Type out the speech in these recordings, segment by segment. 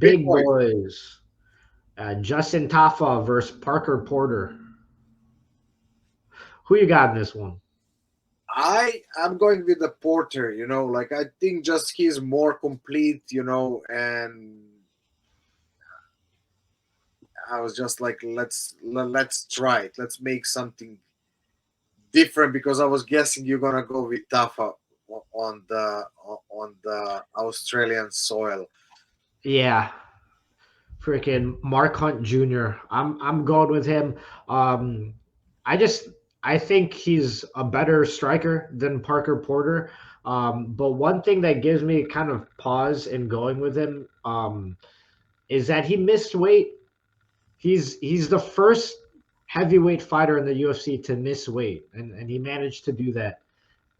big boys. Justin Tafa versus Parker Porter. Who you got in this one? I'm going with the Porter. Like I think just he's more complete. And I was just like, let's try it. Let's make something different because I was guessing you're gonna go with Tafa on the Australian soil. Yeah, freaking Mark Hunt Jr. I'm going with him. Um, I just I think he's a better striker than Parker Porter. But one thing that gives me kind of pause in going with him is that he missed weight. He's the first heavyweight fighter in the UFC to miss weight, and he managed to do that.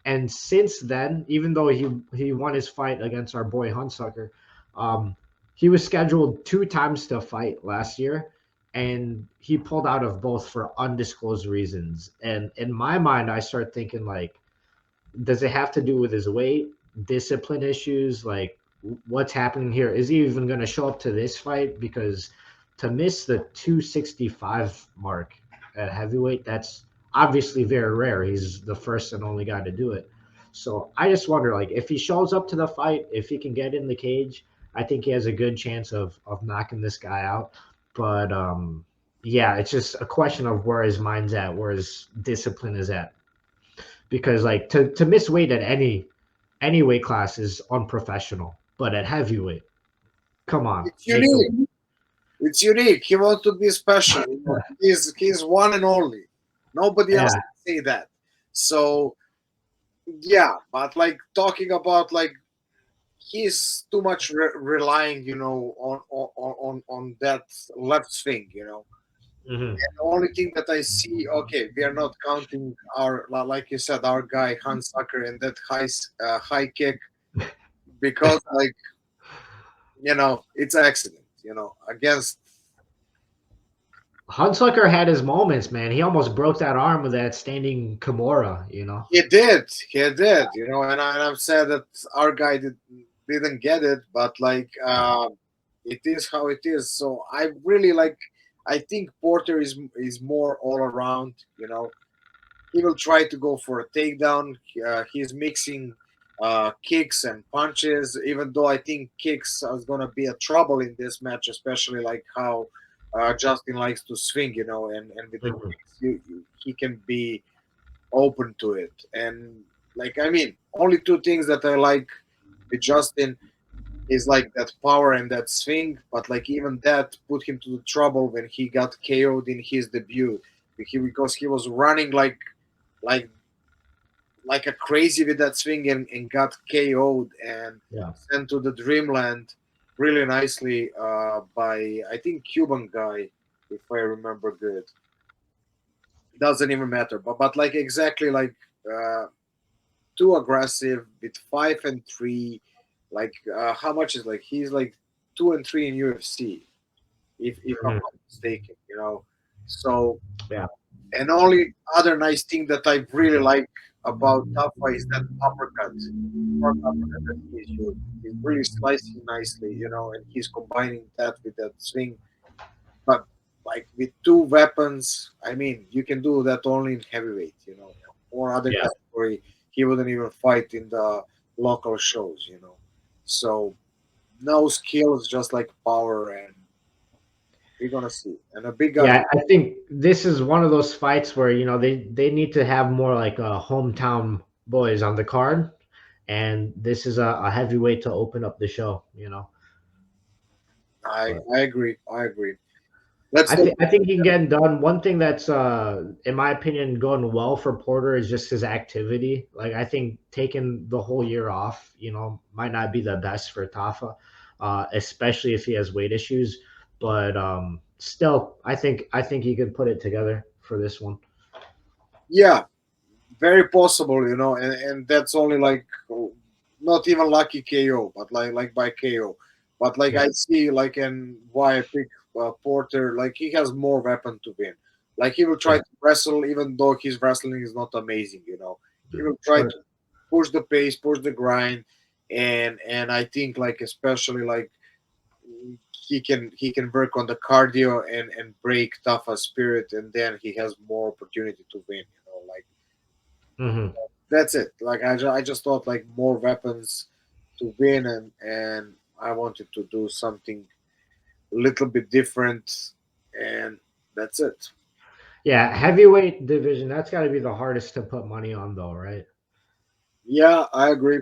And since then, even though he won his fight against our boy Hunsucker, um, he was scheduled 2 times to fight last year, and he pulled out of both for undisclosed reasons. And in my mind, I start thinking like, does it have to do with his weight, discipline issues? Like, what's happening here? Is he even going to show up to this fight? Because to miss the 265 mark at heavyweight, that's obviously very rare. He's the first and only guy to do it. So I just wonder, like, if he shows up to the fight, if he can get in the cage, I think he has a good chance of knocking this guy out. But yeah, it's just a question of where his mind's at, where his discipline is at. Because like to miss weight at any weight class is unprofessional, but at heavyweight, come on, It's unique. It's unique. He wants to be special. He's one and only. Nobody else Yeah, can say that. So yeah, but like talking about like he's too much relying, on that left swing. hmm The only thing that I see, okay, we are not counting our, like you said, our guy Hans Sucker and that high kick because like it's accident, against. Hunsucker had his moments, man. He almost broke that arm with that standing Kimura. He did, and I'm sad that our guy didn't get it, but like it is how it is. So I really like. I think Porter is more all around. He will try to go for a takedown. He's mixing kicks and punches, even though I think kicks is gonna be a trouble in this match, especially like how Justin likes to swing, and with the hmm kicks, he can be open to it. And like I mean, only two things that I like with Justin is like that power and that swing, but like even that put him to the trouble when he got KO'd in his debut. Because he was running like like a crazy with that swing and got KO'd and Yeah. sent to the dreamland really nicely by I think Cuban guy, if I remember good. Doesn't even matter, but like exactly like uh, too aggressive with 5-3. Like how much is like he's like 2-3 in UFC, if I'm hmm not mistaken. So Yeah. and only other nice thing that I really like about Tafa is that uppercut. Front uppercut that he's using. He's really slicing nicely, and he's combining that with that swing. But like with two weapons, I mean, you can do that only in heavyweight. Or other Yeah. category, he wouldn't even fight in the local shows. So no skills, just like power, and we're gonna see. And a big guy. Yeah, I think this is one of those fights where they need to have more like hometown boys on the card, and this is a heavyweight to open up the show. I But I agree. I agree. Let's I talk. think I think he can get it done. One thing that's in my opinion going well for Porter is just his activity. Like I think taking the whole year off, might not be the best for Tafa, especially if he has weight issues. But still, I think he can put it together for this one. Yeah, very possible, and that's only like not even lucky KO, but like by KO. But like Yeah. I see, like and why I pick Porter, like he has more weapon to win. Like he will try Yeah. to wrestle, even though his wrestling is not amazing. He Yeah. will try But to push the pace, push the grind, and I think like especially like he can work on the cardio and break TAFA's spirit, and then he has more opportunity to win. Like Hmm. that's it. Like I just thought like more weapons to win, and I wanted to do something a little bit different, and that's it. Yeah, heavyweight division, that's got to be the hardest to put money on, though, right? Yeah, I agree.